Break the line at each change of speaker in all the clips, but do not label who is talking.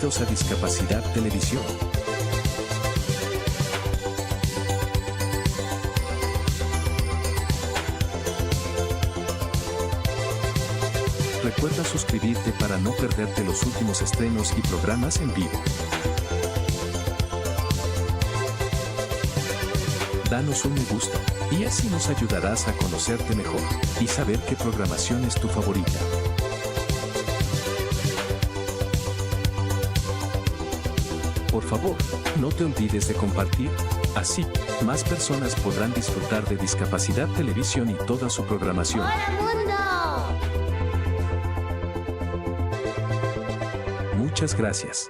Bienvenidos a Discapacidad Televisión. Recuerda suscribirte para no perderte los últimos estrenos y programas en vivo. Danos un me gusta, y así nos ayudarás a conocerte mejor y saber qué programación es tu favorita. Por favor, no te olvides de compartir, así, más personas podrán disfrutar de Discapacidad Televisión y toda su programación.
¡Hola, mundo!
Muchas gracias.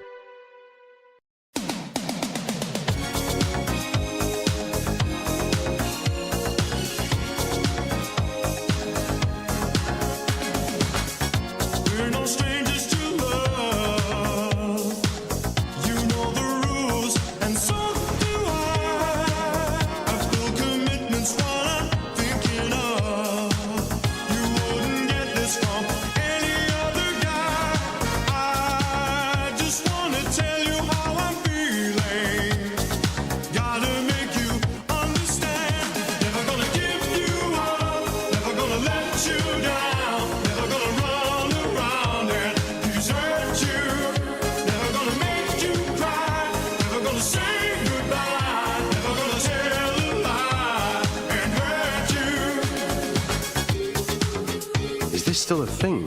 Is this still a thing?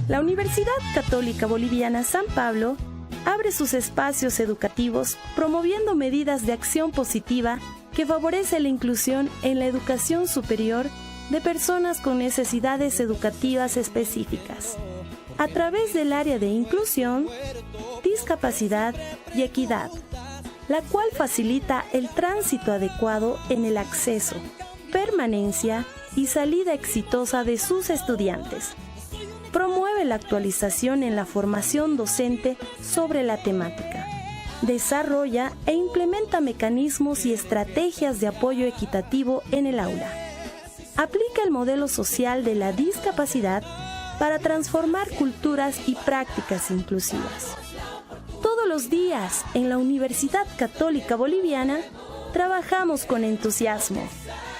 La Universidad Católica Boliviana San Pablo abre sus espacios educativos promoviendo medidas de acción positiva que favorece la inclusión en la educación superior de personas con necesidades educativas específicas, a través del área de inclusión, discapacidad y equidad, la cual facilita el tránsito adecuado en el acceso, permanencia y salida exitosa de sus estudiantes. Promueve la actualización en la formación docente sobre la temática. Desarrolla e implementa mecanismos y estrategias de apoyo equitativo en el aula. Aplica el modelo social de la discapacidad para transformar culturas y prácticas inclusivas. Todos los días en la Universidad Católica Boliviana trabajamos con entusiasmo,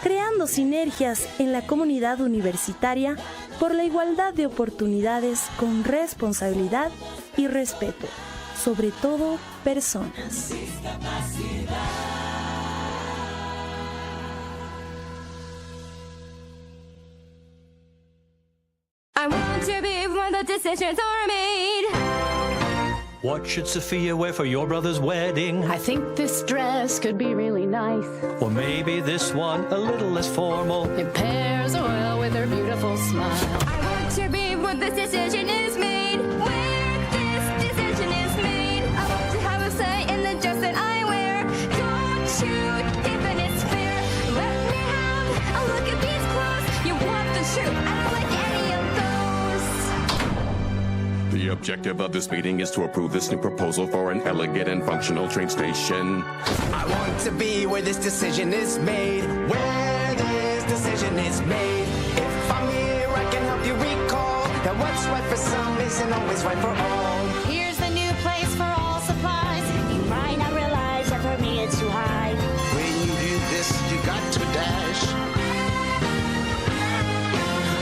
creando sinergias en la comunidad universitaria por la igualdad de oportunidades con responsabilidad y respeto, sobre todo personas.
I want to be when the decisions are made.
What should Sophia wear for your brother's wedding?
I think this dress could be really nice.
Or maybe this one a little less formal.
It pairs well with her beautiful smile.
I want to be when this decision is made. When this decision is made, I want to have a say in the dress that I wear. Don't you think that it's fair? Let me have a look at these clothes. You want the truth? I don't like any of those.
The objective of this meeting is to approve this new proposal for an elegant and functional train station.
I want to be where this decision is made. Where this decision is made. If I'm here, I can help you recall that what's right for some isn't always right for all.
Here's the new place for all supplies. You might not realize that for me it's too high.
When you do this, you got to dash.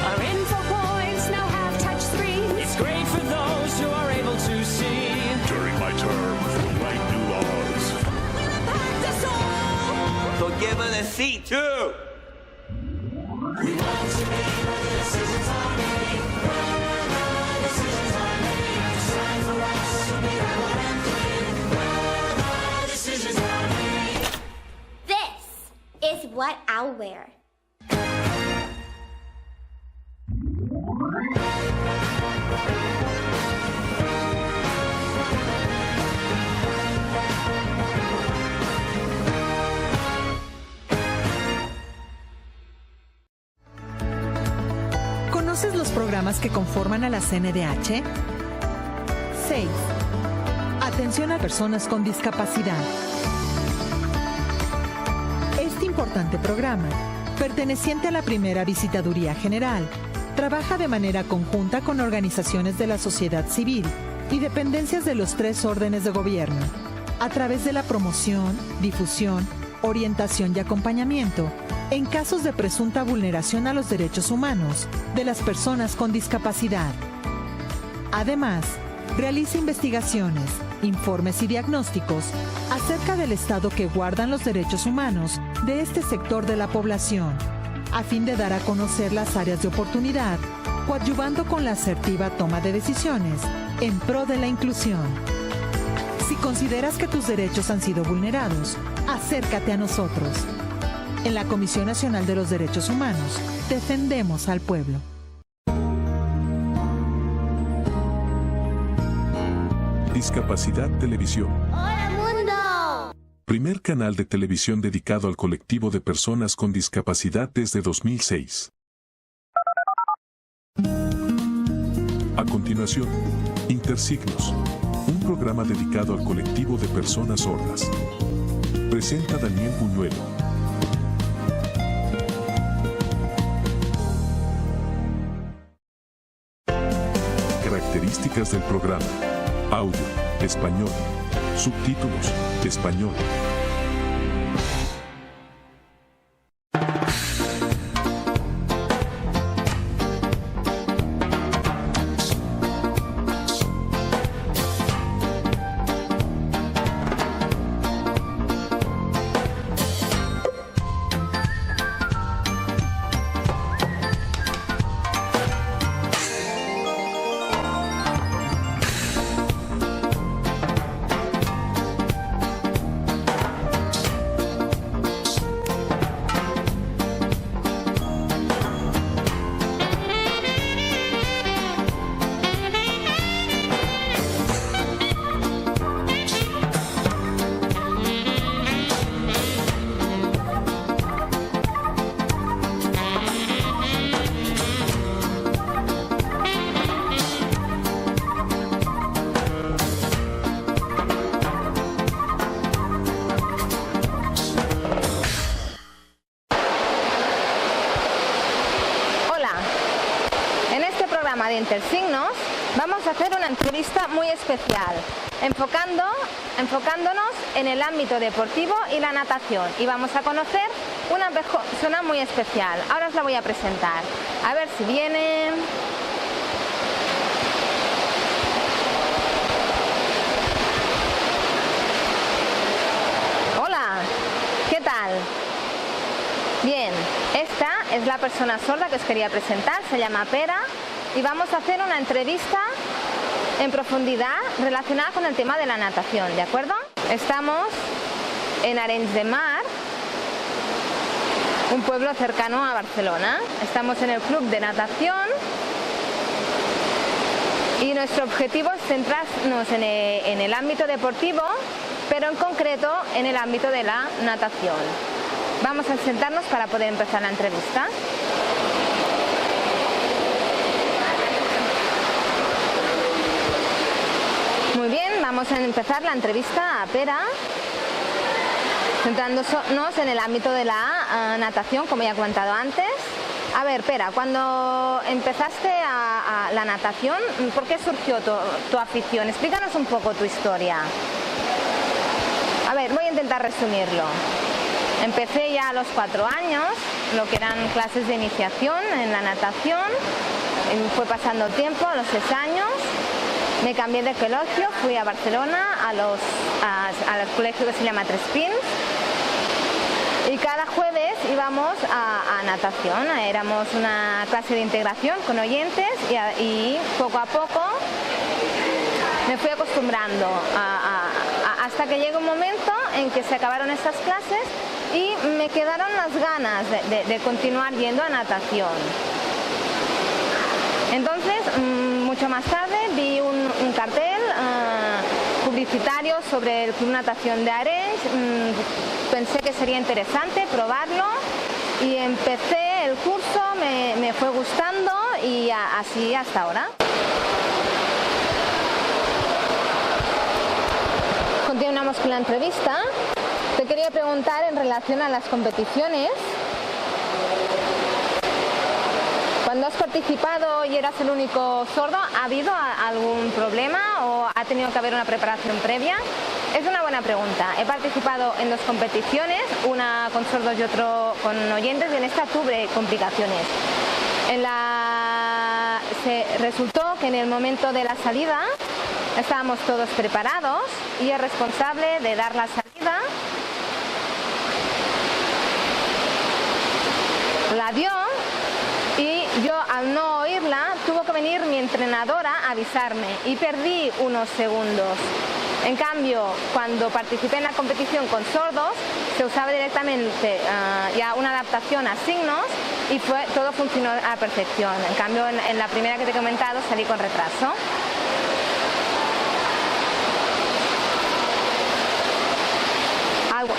Our info points now have touch screens.
It's great for those who are able to see.
During my term, we'll write new laws.
So give us a seat, too.
We want to be where the decisions are made. Where the decisions are made. It's time for us to be rebel and clean. Where the decisions are made.
This is what I'll wear.
¿Conoces los programas que conforman a la CNDH? 6. Atención a personas con discapacidad. Este importante importante programa, perteneciente a la primera Visitaduría General, trabaja de manera conjunta con organizaciones de la sociedad civil y dependencias de los 3 órdenes de gobierno, a través de la promoción, difusión, orientación y acompañamiento en casos de presunta vulneración a los derechos humanos de las personas con discapacidad. Además, realiza investigaciones, informes y diagnósticos acerca del estado que guardan los derechos humanos de este sector de la población, a fin de dar a conocer las áreas de oportunidad, coadyuvando con la asertiva toma de decisiones en pro de la inclusión. Si consideras que tus derechos han sido vulnerados, acércate a nosotros. En la Comisión Nacional de los Derechos Humanos, defendemos al pueblo.
Discapacidad Televisión.
¡Hola, mundo!
Primer canal de televisión dedicado al colectivo de personas con discapacidad desde 2006. A continuación, Intersignos, un programa dedicado al colectivo de personas sordas. Presenta Daniel Buñuelo. Características del programa. Audio, español. Subtítulos, español.
De Intersignos, vamos a hacer una entrevista muy especial, enfocándonos en el ámbito deportivo y la natación, y vamos a conocer una persona muy especial. Ahora os la voy a presentar. A ver si viene. Hola, ¿qué tal? Bien, esta es la persona sorda que os quería presentar, se llama Pera. Y vamos a hacer una entrevista en profundidad relacionada con el tema de la natación, ¿de acuerdo? Estamos en Arenys de Mar, un pueblo cercano a Barcelona. Estamos en el club de natación y nuestro objetivo es centrarnos en el ámbito deportivo, pero en concreto en el ámbito de la natación. Vamos a sentarnos para poder empezar la entrevista. Muy bien, vamos a empezar la entrevista a Pera, centrándonos en el ámbito de la natación, como ya he comentado antes. A ver, Pera, cuando empezaste a la natación, ¿por qué surgió tu afición? Explícanos un poco tu historia. A ver, voy a intentar resumirlo. Empecé ya a los 4 años, lo que eran clases de iniciación en la natación. Fue pasando el tiempo, a los 6 años. Me cambié de colegio, fui a Barcelona, al colegio que se llama Tres Pins, y cada jueves íbamos a natación. Éramos una clase de integración con oyentes y poco a poco me fui acostumbrando hasta que llegó un momento en que se acabaron estas clases y me quedaron las ganas de continuar yendo a natación. Entonces, mucho más tarde vi un cartel publicitario sobre el Club Natación de Arenys. Pensé que sería interesante probarlo y empecé el curso, me fue gustando y así hasta ahora. Continuamos con la entrevista. Te te quería preguntar en relación a las competiciones. Cuando has participado y eras el único sordo, ¿ha habido algún problema o ha tenido que haber una preparación previa? Es una buena pregunta. He participado en 2 competiciones, una con sordos y otro con oyentes, y en esta tuve complicaciones. Se resultó que en el momento de la salida estábamos todos preparados y el responsable de dar la salida la dio, y yo, al no oírla, tuvo que venir mi entrenadora a avisarme y perdí unos segundos. En cambio, cuando participé en la competición con sordos, se usaba directamente ya una adaptación a signos y todo funcionó a la perfección. En cambio, en la primera que te he comentado salí con retraso.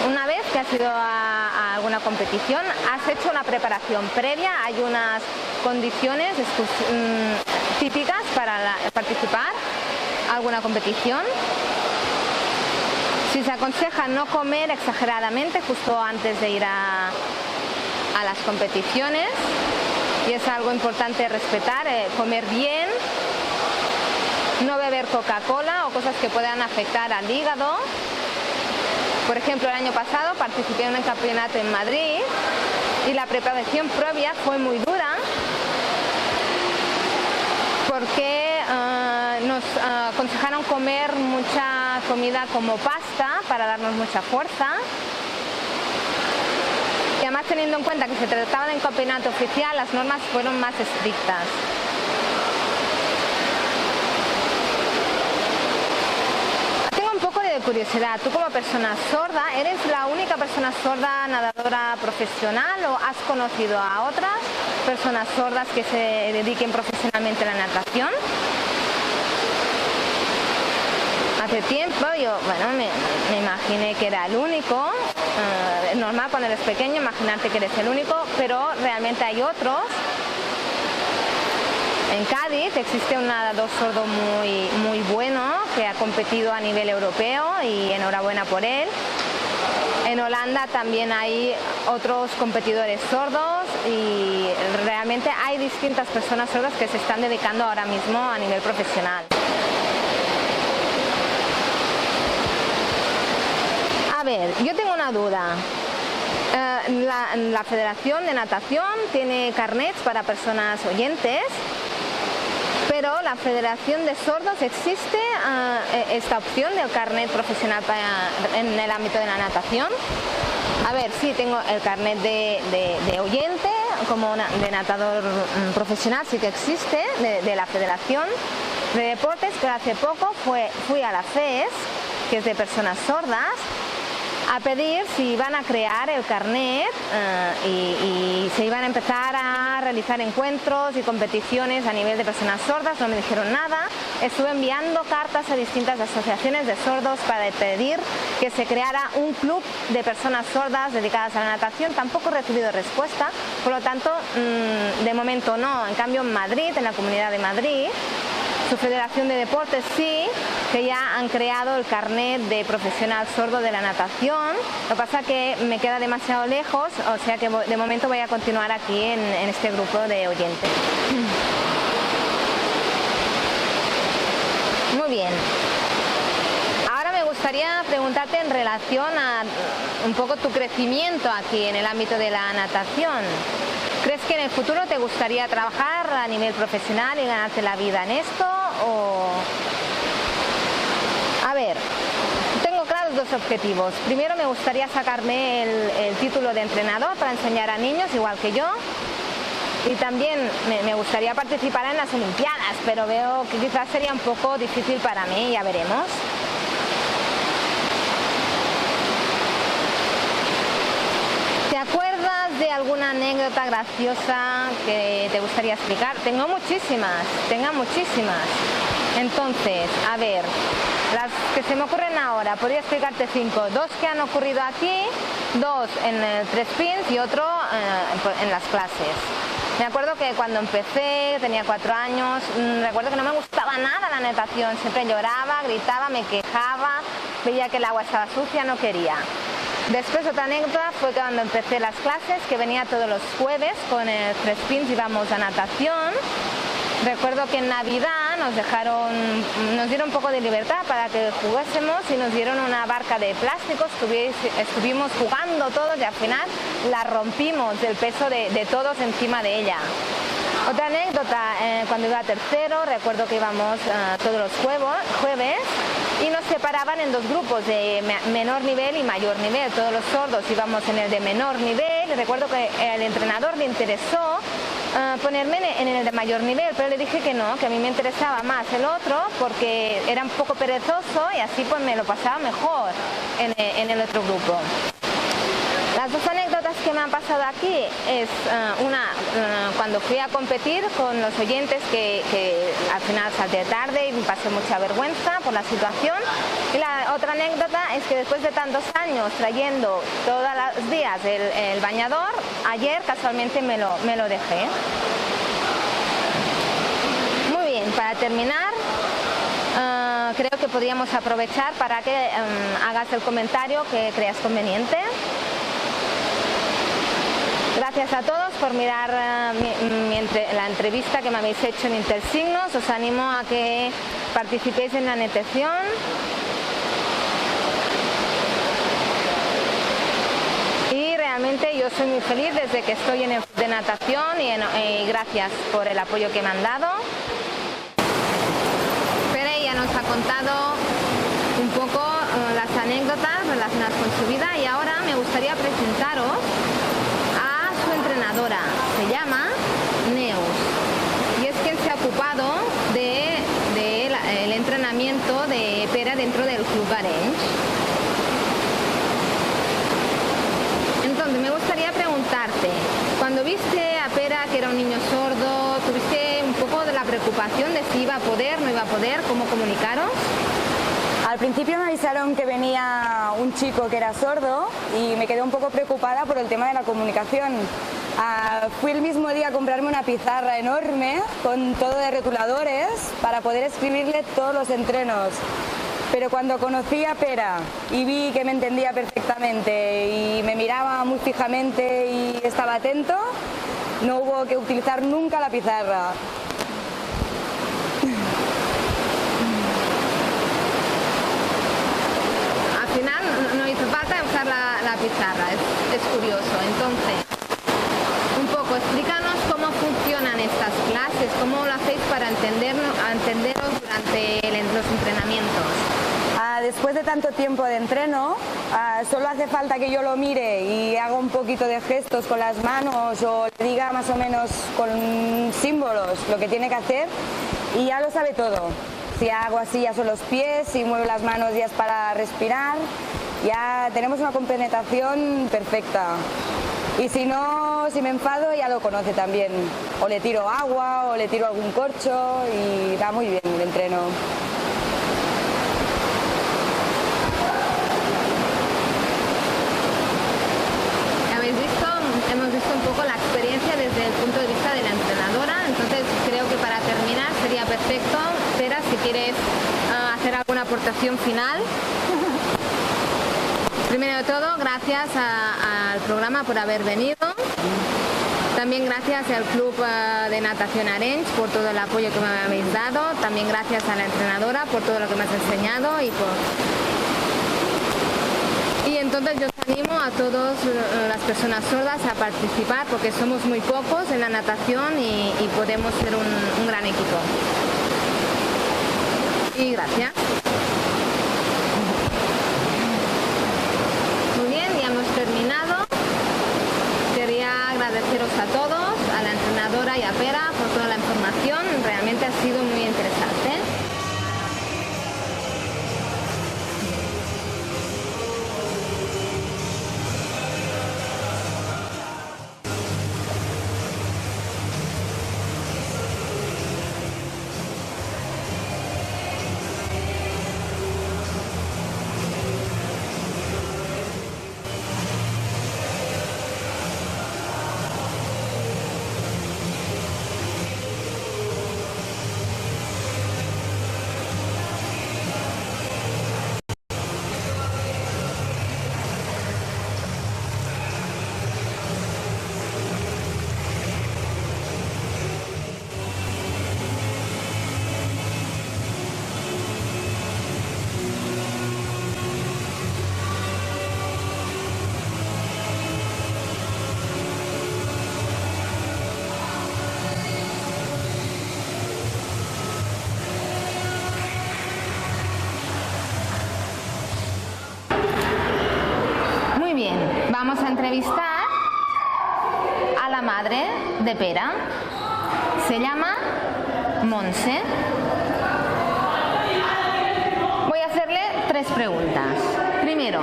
Una vez que has ido a alguna competición, has hecho una preparación previa, hay unas condiciones típicas para participar a alguna competición. Si se aconseja no comer exageradamente justo antes de ir a las competiciones, y es algo importante respetar, comer bien, no beber Coca-Cola o cosas que puedan afectar al hígado. Por ejemplo, el año pasado participé en un campeonato en Madrid y la preparación previa fue muy dura porque nos aconsejaron comer mucha comida como pasta para darnos mucha fuerza. Y además, teniendo en cuenta que se trataba de un campeonato oficial, las normas fueron más estrictas. De curiosidad, tú como persona sorda, ¿eres la única persona sorda nadadora profesional o has conocido a otras personas sordas que se dediquen profesionalmente a la natación? Hace tiempo yo, me imaginé que era el único. Es normal cuando eres pequeño imaginarte que eres el único, pero realmente hay otros. En Cádiz existe un nadador sordo muy bueno que ha competido a nivel europeo y enhorabuena por él. En Holanda también hay otros competidores sordos y realmente hay distintas personas sordas que se están dedicando ahora mismo a nivel profesional. A ver, yo tengo una duda. La Federación de Natación tiene carnets para personas oyentes, pero la Federación de Sordos existe esta opción del carnet profesional en el ámbito de la natación. A ver, sí, tengo el carnet de oyente, como de nadador profesional, sí que existe, de la Federación de Deportes, que hace poco fui a la FES, que es de personas sordas, a pedir si iban a crear el carnet y se iban a empezar a realizar encuentros y competiciones a nivel de personas sordas. No me dijeron nada. Estuve enviando cartas a distintas asociaciones de sordos para pedir que se creara un club de personas sordas dedicadas a la natación. Tampoco he recibido respuesta, por lo tanto, de momento no. En cambio, en Madrid, en la Comunidad de Madrid, su Federación de Deportes sí, que ya han creado el carnet de profesional sordo de la natación. Lo que pasa es que me queda demasiado lejos, o sea que de momento voy a continuar aquí en este grupo de oyentes. Muy bien. Ahora me gustaría preguntarte en relación a un poco tu crecimiento aquí en el ámbito de la natación. ¿Crees que en el futuro te gustaría trabajar a nivel profesional y ganarte la vida en esto? O... A ver, tengo claros 2 objetivos. Primero, me gustaría sacarme el título de entrenador para enseñar a niños igual que yo. Y también me gustaría participar en las Olimpiadas, pero veo que quizás sería un poco difícil para mí, ya veremos. ¿Te acuerdas de alguna anécdota graciosa que te gustaría explicar? Tengo muchísimas. Entonces, a ver, las que se me ocurren ahora, podría explicarte 5. 2 que han ocurrido aquí, 2 en el 3 pins y otro en las clases. Me acuerdo que cuando empecé, tenía 4 años, recuerdo que no me gustaba nada la natación. Siempre lloraba, gritaba, me quejaba, veía que el agua estaba sucia, no quería. Después otra anécdota fue cuando empecé las clases, que venía todos los jueves con el Crespins, íbamos a natación. Recuerdo que en Navidad nos dieron un poco de libertad para que jugásemos y nos dieron una barca de plástico, estuvimos jugando todos y al final la rompimos del peso de todos encima de ella. Otra anécdota, cuando iba a tercero, recuerdo que íbamos todos los jueves y nos separaban en dos grupos, de menor nivel y mayor nivel. Todos los sordos íbamos en el de menor nivel y recuerdo que al entrenador le interesó ponerme en el de mayor nivel, pero le dije que no, que a mí me interesaba más el otro porque era un poco perezoso y así pues me lo pasaba mejor en el otro grupo. Las dos anécdotas que me han pasado aquí es cuando fui a competir con los oyentes que al final salté tarde y me pasé mucha vergüenza por la situación. Y la otra anécdota es que después de tantos años trayendo todos los días el bañador, ayer casualmente me lo dejé. Muy bien, para terminar, creo que podríamos aprovechar para que hagas el comentario que creas conveniente. Gracias a todos por mirar la entrevista que me habéis hecho en Intersignos. Os animo a que participéis en la natación. Y realmente yo soy muy feliz desde que estoy en el club de natación y gracias por el apoyo que me han dado. Pere ya nos ha contado un poco las anécdotas relacionadas con su vida y ahora me gustaría presentaros entrenadora, se llama Neus y es quien se ha ocupado del entrenamiento de Pere dentro del Club Arenys. Entonces me gustaría preguntarte, cuando viste a Pere que era un niño sordo, ¿tuviste un poco de la preocupación de si iba a poder, no iba a poder, cómo comunicaros?
Al principio me avisaron que venía un chico que era sordo y me quedé un poco preocupada por el tema de la comunicación. Fui el mismo día a comprarme una pizarra enorme con todo de rotuladores para poder escribirle todos los entrenos. Pero cuando conocí a Pere y vi que me entendía perfectamente y me miraba muy fijamente y estaba atento, no hubo que utilizar nunca la pizarra.
Al final no hizo falta usar la pizarra, es curioso. Entonces, un poco, explícanos cómo funcionan estas clases, cómo lo hacéis para entenderos durante los entrenamientos.
Después de tanto tiempo de entreno, solo hace falta que yo lo mire y haga un poquito de gestos con las manos o le diga más o menos con símbolos lo que tiene que hacer y ya lo sabe todo. Si hago así ya son los pies, si muevo las manos ya es para respirar, ya tenemos una compenetración perfecta. Y si no, si me enfado ya lo conoce también. O le tiro agua o le tiro algún corcho y va muy bien el entreno.
Hemos visto un poco la experiencia desde el punto de vista de la entrenadora, entonces creo que para terminar sería perfecto, Pere, si quieres hacer alguna aportación final. Primero de todo, gracias al programa por haber venido. También gracias al Club de Natación Arenys por todo el apoyo que me habéis dado. También gracias a la entrenadora por todo lo que me has enseñado y entonces yo os animo a todas las personas sordas a participar porque somos muy pocos en la natación y podemos ser un gran equipo. Y gracias. Muy bien, ya hemos terminado. Quería agradeceros a todos, a la entrenadora y a Pere por toda la información. Realmente ha sido muy interesante. vamos a entrevistar a la madre de Pera. Se llama Montse. Voy a hacerle 3 preguntas. Primero,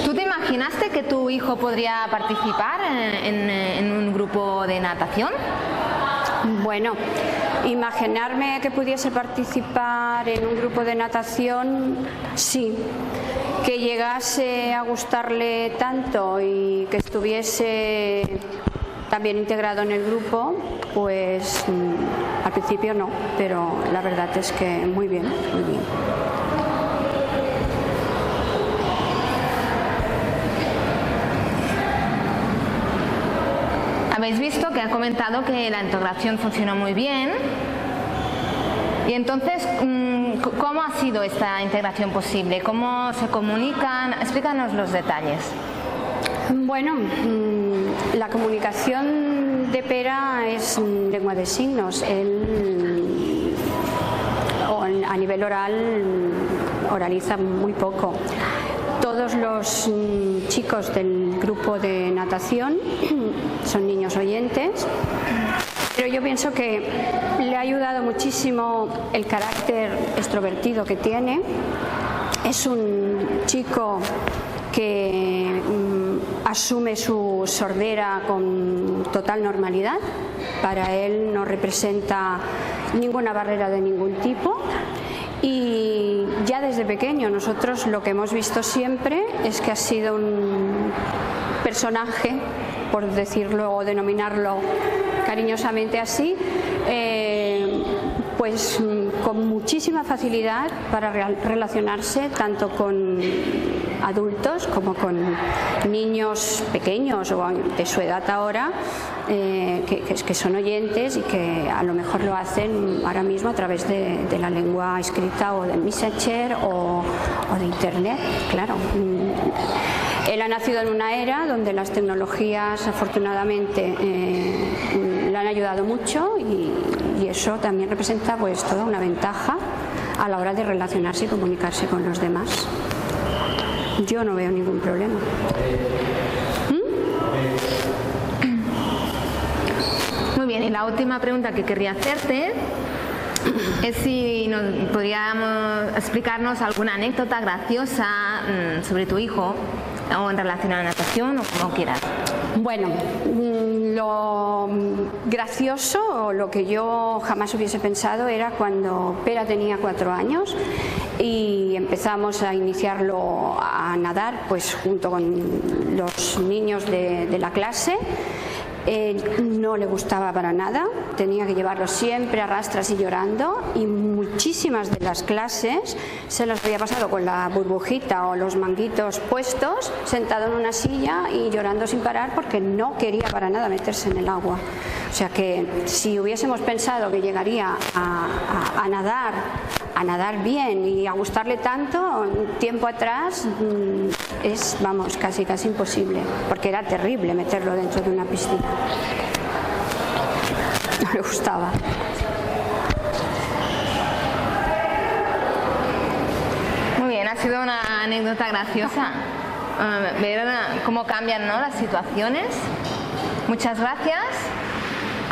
¿tú te imaginaste que tu hijo podría participar en un grupo de natación?
Bueno, imaginarme que pudiese participar en un grupo de natación, sí. Que llegase a gustarle tanto y que estuviese también integrado en el grupo, pues al principio no, pero la verdad es que muy bien, muy bien.
Habéis visto que ha comentado que la integración funcionó muy bien. Y entonces, ¿cómo ha sido esta integración posible? ¿Cómo se comunican? Explícanos los detalles.
Bueno, la comunicación de Pera es lengua de signos. Él a nivel oral oraliza muy poco. Todos los chicos del grupo de natación son niños oyentes, pero yo pienso que le ha ayudado muchísimo el carácter extrovertido que tiene. Es un chico que asume su sordera con total normalidad. Para él no representa ninguna barrera de ningún tipo. Y ya desde pequeño nosotros lo que hemos visto siempre es que ha sido un personaje, por decirlo o denominarlo cariñosamente así, pues con muchísima facilidad para relacionarse tanto con adultos como con niños pequeños o de su edad ahora, que son oyentes y que a lo mejor lo hacen ahora mismo a través de la lengua escrita o del Messenger o de Internet, claro. Él ha nacido en una era donde las tecnologías afortunadamente le han ayudado mucho y eso también representa pues toda una ventaja a la hora de relacionarse y comunicarse con los demás. Yo no veo ningún problema.
Muy bien, y la última pregunta que querría hacerte es si podríamos explicarnos alguna anécdota graciosa sobre tu hijo o en relación a la natación o como quieras.
Bueno, lo gracioso o lo que yo jamás hubiese pensado era cuando Pera tenía 4 años y empezamos a iniciarlo a nadar pues junto con los niños de la clase. No le gustaba para nada, tenía que llevarlo siempre a rastras y llorando, y muchísimas de las clases se las había pasado con la burbujita o los manguitos puestos, sentado en una silla y llorando sin parar porque no quería para nada meterse en el agua. O sea que si hubiésemos pensado que llegaría a nadar bien y a gustarle tanto, tiempo atrás es, vamos, casi imposible, porque era terrible meterlo dentro de una piscina. No le gustaba.
Muy bien, ha sido una anécdota graciosa. Ver cómo cambian, ¿no?, las situaciones. Muchas gracias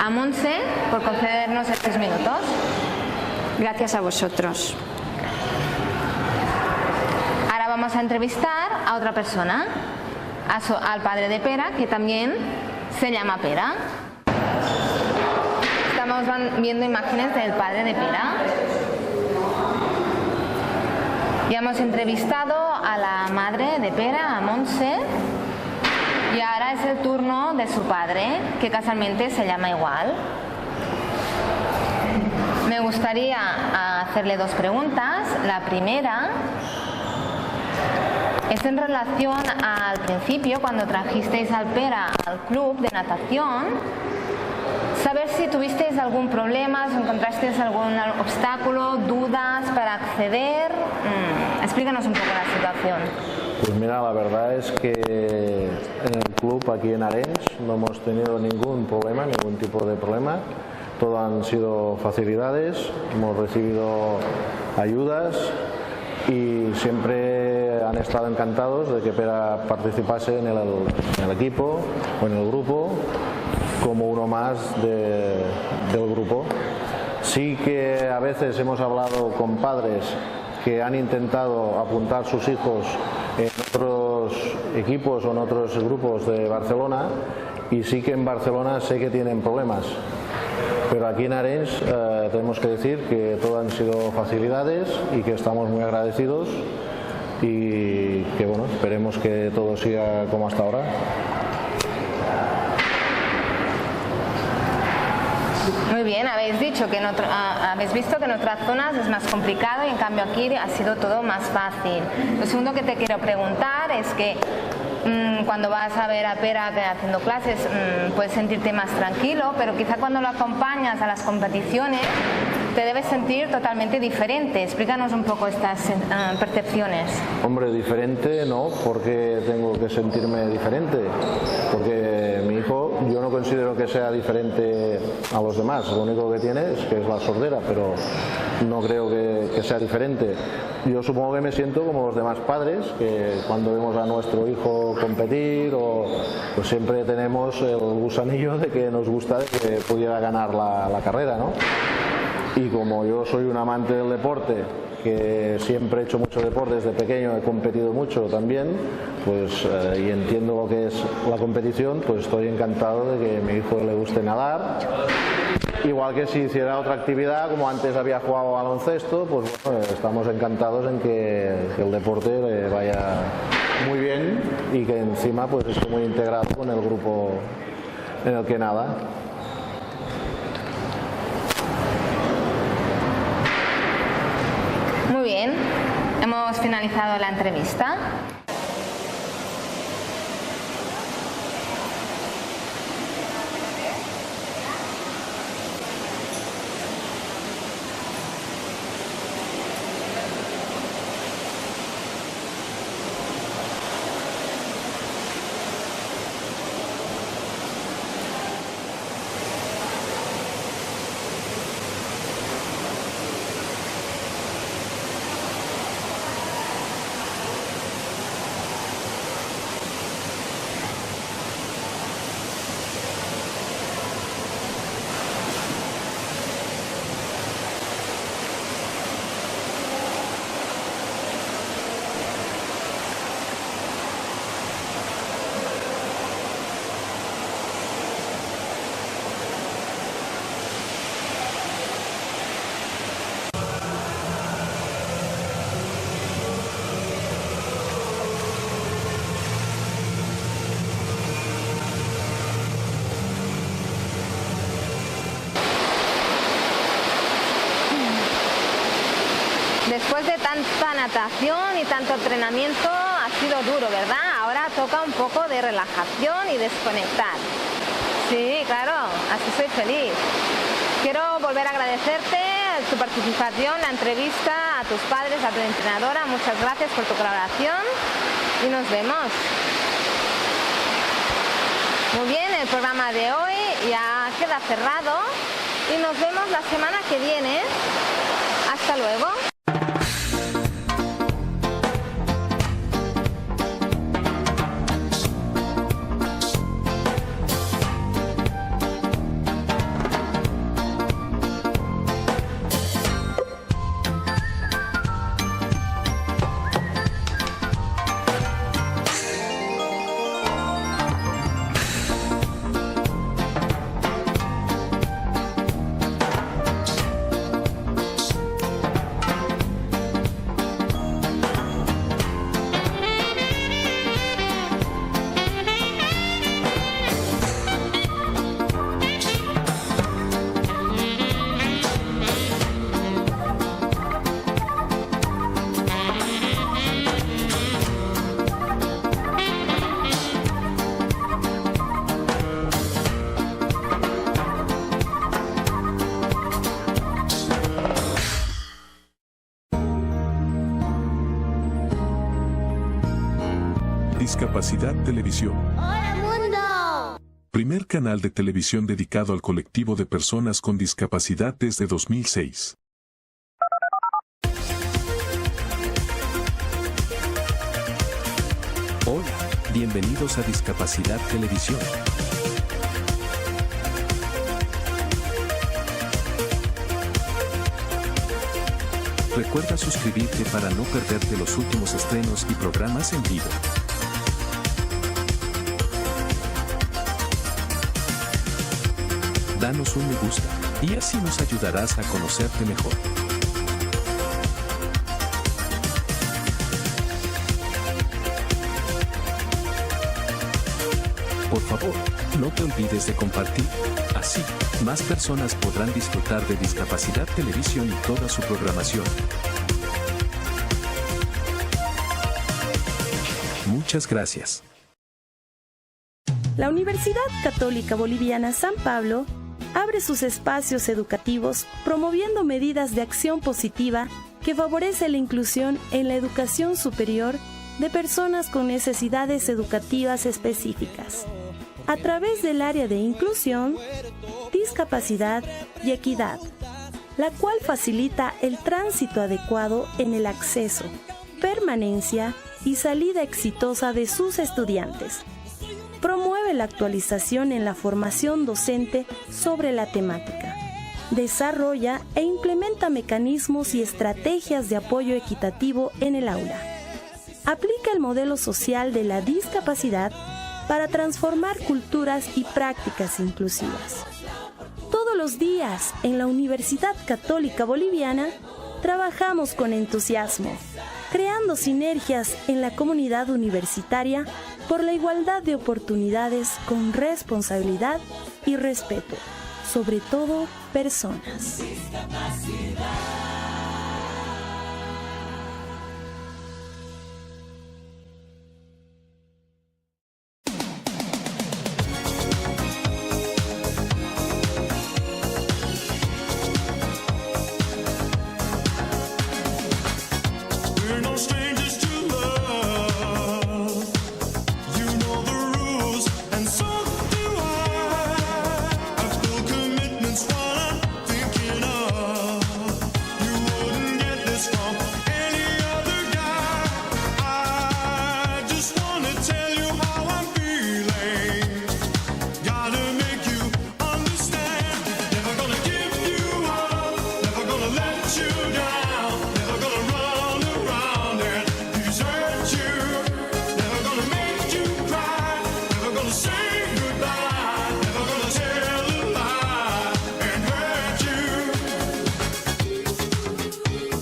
a Montse por concedernos estos minutos.
Gracias a vosotros.
Ahora vamos a entrevistar a otra persona, al padre de Pera, que también se llama Pera. Estamos viendo imágenes del padre de Pera. Ya hemos entrevistado a la madre de Pera, a Montse, y ahora es el turno de su padre, que casualmente se llama igual. Me gustaría hacerle 2 preguntas. La primera es en relación al principio, cuando trajisteis al Pera al club de natación, saber si tuvisteis algún problema, si encontrasteis algún obstáculo, dudas para acceder. Explícanos un poco la situación.
Pues mira, la verdad es que en el club aquí en Arenys no hemos tenido ningún problema, ningún tipo de problema. Todo han sido facilidades, hemos recibido ayudas y siempre han estado encantados de que Pera participase en el equipo o en el grupo como uno más del grupo. Sí que a veces hemos hablado con padres que han intentado apuntar sus hijos en otros equipos o en otros grupos de Barcelona, y sí que en Barcelona sé que tienen problemas. Pero aquí en Arenys tenemos que decir que todo han sido facilidades y que estamos muy agradecidos y que bueno, esperemos que todo siga como hasta ahora.
Muy bien, habéis dicho que habéis visto que en otras zonas es más complicado y en cambio aquí ha sido todo más fácil. Lo segundo que te quiero preguntar es que cuando vas a ver a Pera haciendo clases puedes sentirte más tranquilo, pero quizá cuando lo acompañas a las competiciones te debes sentir totalmente diferente. Explícanos un poco estas percepciones.
Hombre, diferente no, porque tengo que sentirme diferente, porque mi hijo yo no considero que sea diferente a los demás, lo único que tiene es que es la sordera, pero no creo que sea diferente. Yo supongo que me siento como los demás padres, que cuando vemos a nuestro hijo competir, pues siempre tenemos el gusanillo de que nos gusta de que pudiera ganar la carrera, ¿no? Y como yo soy un amante del deporte, que siempre he hecho mucho deporte desde pequeño, he competido mucho también, pues y entiendo lo que es la competición, pues estoy encantado de que a mi hijo le guste nadar. Igual que si hiciera otra actividad, como antes había jugado baloncesto, pues bueno, estamos encantados en que el deporte le vaya muy bien y que encima pues esté muy integrado con el grupo en el que nada.
Muy bien, hemos finalizado la entrevista. Después de tanta natación y tanto entrenamiento ha sido duro, ¿verdad? Ahora toca un poco de relajación y desconectar. Sí, claro, así soy feliz. Quiero volver a agradecerte tu participación, la entrevista, a tus padres, a tu entrenadora. Muchas gracias por tu colaboración y nos vemos. Muy bien, el programa de hoy ya queda cerrado y nos vemos la semana que viene. Hasta luego.
Discapacidad Televisión.
¡Hola, mundo!
Primer canal de televisión dedicado al colectivo de personas con discapacidad desde 2006. Hola, bienvenidos a Discapacidad Televisión. Recuerda suscribirte para no perderte los últimos estrenos y programas en vivo. Danos un me gusta, y así nos ayudarás a conocerte mejor. Por favor, no te olvides de compartir. Así, más personas podrán disfrutar de Discapacidad Televisión y toda su programación. Muchas gracias.
La Universidad Católica Boliviana San Pablo abre sus espacios educativos promoviendo medidas de acción positiva que favorece la inclusión en la educación superior de personas con necesidades educativas específicas, a través del área de inclusión, discapacidad y equidad, la cual facilita el tránsito adecuado en el acceso, permanencia y salida exitosa de sus estudiantes. Promueve la actualización en la formación docente sobre la temática. Desarrolla e implementa mecanismos y estrategias de apoyo equitativo en el aula. Aplica el modelo social de la discapacidad para transformar culturas y prácticas inclusivas. Todos los días en la Universidad Católica Boliviana trabajamos con entusiasmo, creando sinergias en la comunidad universitaria por la igualdad de oportunidades con responsabilidad y respeto, sobre todo personas.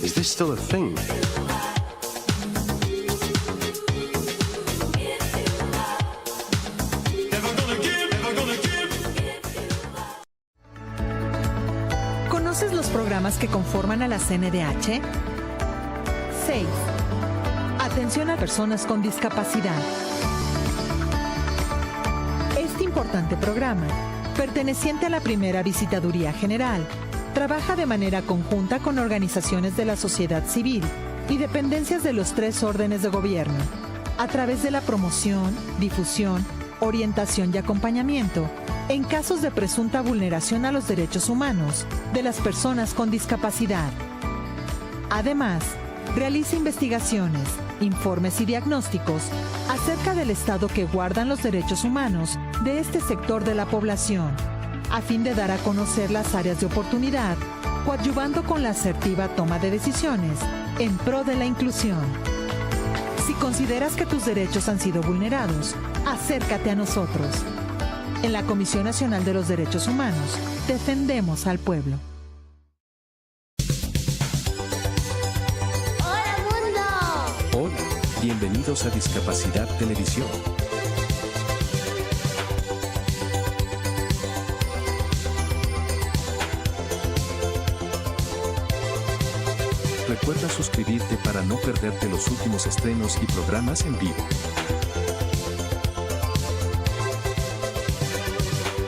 Is this still a thing?
¿Conoces los programas que conforman a la CNDH? 6. Atención a personas con discapacidad. Este importante programa, perteneciente a la primera Visitaduría General, trabaja de manera conjunta con organizaciones de la sociedad civil y dependencias de los 3 órdenes de gobierno, a través de la promoción, difusión, orientación y acompañamiento en casos de presunta vulneración a los derechos humanos de las personas con discapacidad. Además, realiza investigaciones, informes y diagnósticos acerca del estado que guardan los derechos humanos de este sector de la población, a fin de dar a conocer las áreas de oportunidad, coadyuvando con la asertiva toma de decisiones en pro de la inclusión. Si consideras que tus derechos han sido vulnerados, acércate a nosotros. En la Comisión Nacional de los Derechos Humanos, defendemos al pueblo.
¡Hola, mundo!
Hola, bienvenidos a Discapacidad Televisión. Recuerda suscribirte para no perderte los últimos estrenos y programas en vivo.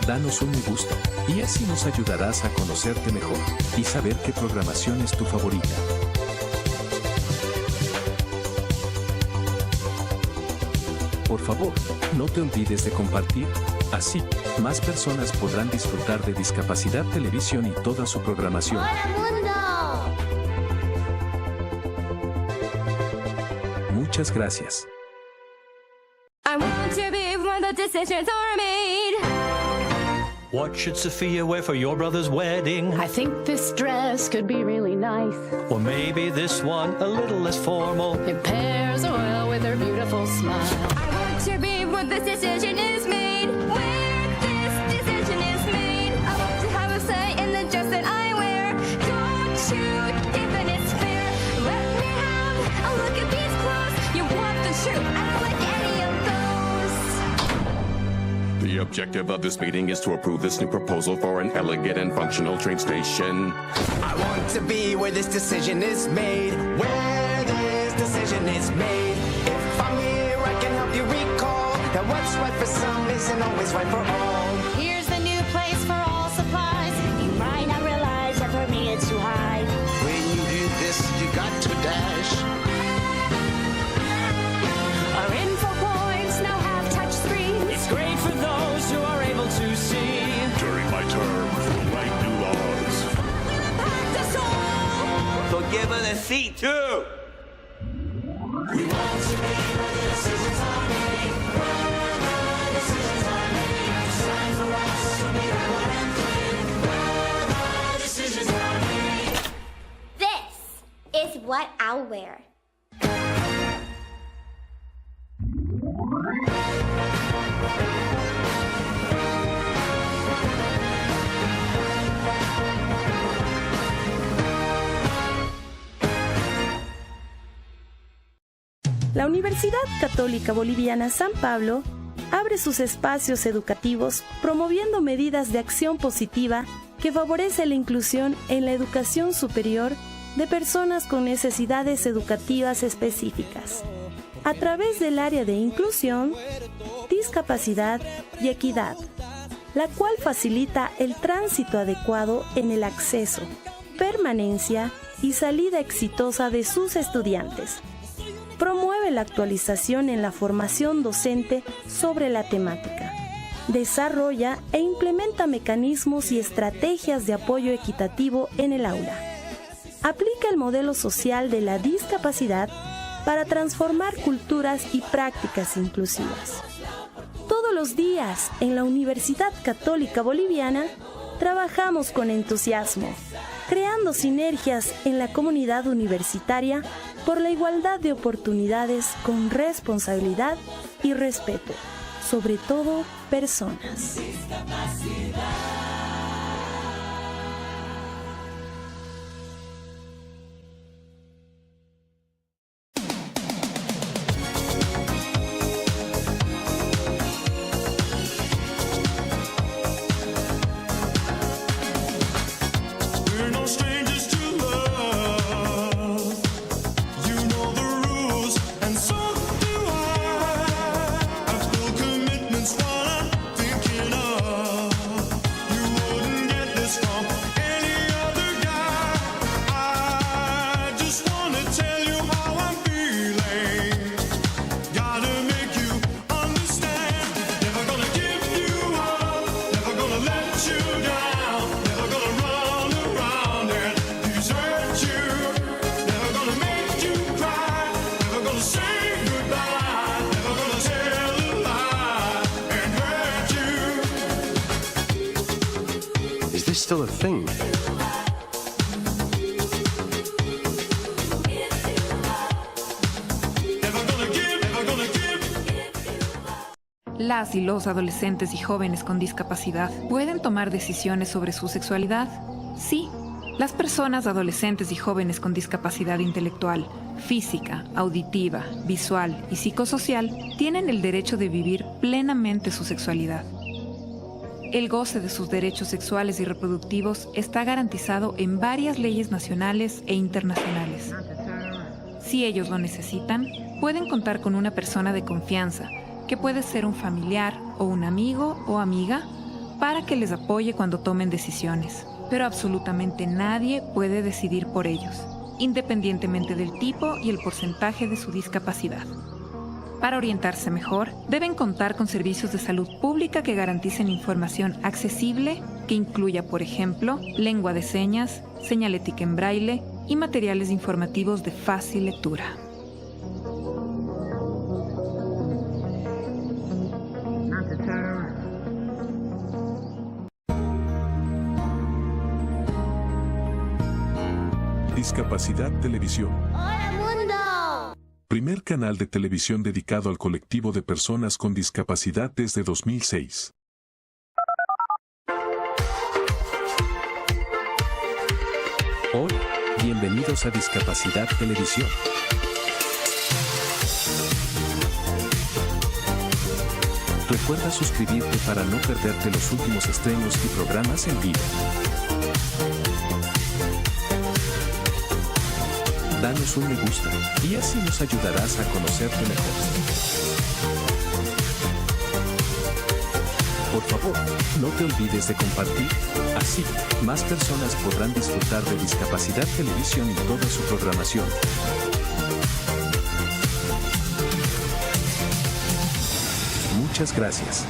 Danos un me gusta, y así nos ayudarás a conocerte mejor y saber qué programación es tu favorita. Por favor, no te olvides de compartir. Así, más personas podrán disfrutar de Discapacidad Televisión y toda su programación.
¡Hola, mundo!
Muchas gracias.
what decisions are made.
What should Sophia wear for your brother's wedding?
I think this dress could be really nice.
Or maybe this one a little less formal.
It pairs well with her beautiful smile.
I want to be where this decision is made. Where this decision is made. I want to have a say in the dress that I wear. Don't you think that it's fair? Let me have a look at these clothes. You want the truth? I don't like any of those.
The objective of this meeting is to approve this new proposal for an elegant and functional train station.
I want to be where this decision is made. Where this decision is made. If I'm here, I can help you recall that what's right for some isn't always right for all.
Here's the new place for all supplies. You might not realize that for me it's too high.
When you do this, you got to dash.
Our info points now have touch screens.
It's great for those who are able to see.
During my term, we'll write new laws.
So give her the seat too.
We want to be where the decisions are made. Where the decisions are made. It's time for us to be one and clean. Where the decisions are made.
This is what I'll wear.
La Universidad Católica Boliviana San Pablo abre sus espacios educativos promoviendo medidas de acción positiva que favorece la inclusión en la educación superior de personas con necesidades educativas específicas, a través del área de inclusión, discapacidad y equidad, la cual facilita el tránsito adecuado en el acceso, permanencia y salida exitosa de sus estudiantes. Promueve la actualización en la formación docente sobre la temática. Desarrolla e implementa mecanismos y estrategias de apoyo equitativo en el aula. Aplica el modelo social de la discapacidad para transformar culturas y prácticas inclusivas. Todos los días en la Universidad Católica Boliviana trabajamos con entusiasmo, creando sinergias en la comunidad universitaria por la igualdad de oportunidades con responsabilidad y respeto, sobre todo personas.
Is this still a thing?
Las y los adolescentes y jóvenes con discapacidad pueden tomar decisiones sobre su sexualidad. Sí, las personas adolescentes y jóvenes con discapacidad intelectual, física, auditiva, visual y psicosocial tienen el derecho de vivir plenamente su sexualidad. El goce de sus derechos sexuales y reproductivos está garantizado en varias leyes nacionales e internacionales. Si ellos lo necesitan, pueden contar con una persona de confianza, que puede ser un familiar o un amigo o amiga, para que les apoye cuando tomen decisiones. Pero absolutamente nadie puede decidir por ellos, independientemente del tipo y el porcentaje de su discapacidad. Para orientarse mejor, deben contar con servicios de salud pública que garanticen información accesible, que incluya, por ejemplo, lengua de señas, señalética en braille y materiales informativos de fácil lectura.
Discapacidad Televisión.
¡Hola, mundo!
Primer canal de televisión dedicado al colectivo de personas con discapacidad desde 2006. Hola, bienvenidos a Discapacidad Televisión. Recuerda suscribirte para no perderte los últimos estrenos y programas en vivo. Danos un me gusta y así nos ayudarás a conocerte mejor. Por favor, no te olvides de compartir, así más personas podrán disfrutar de Discapacidad Televisión y toda su programación. Muchas gracias.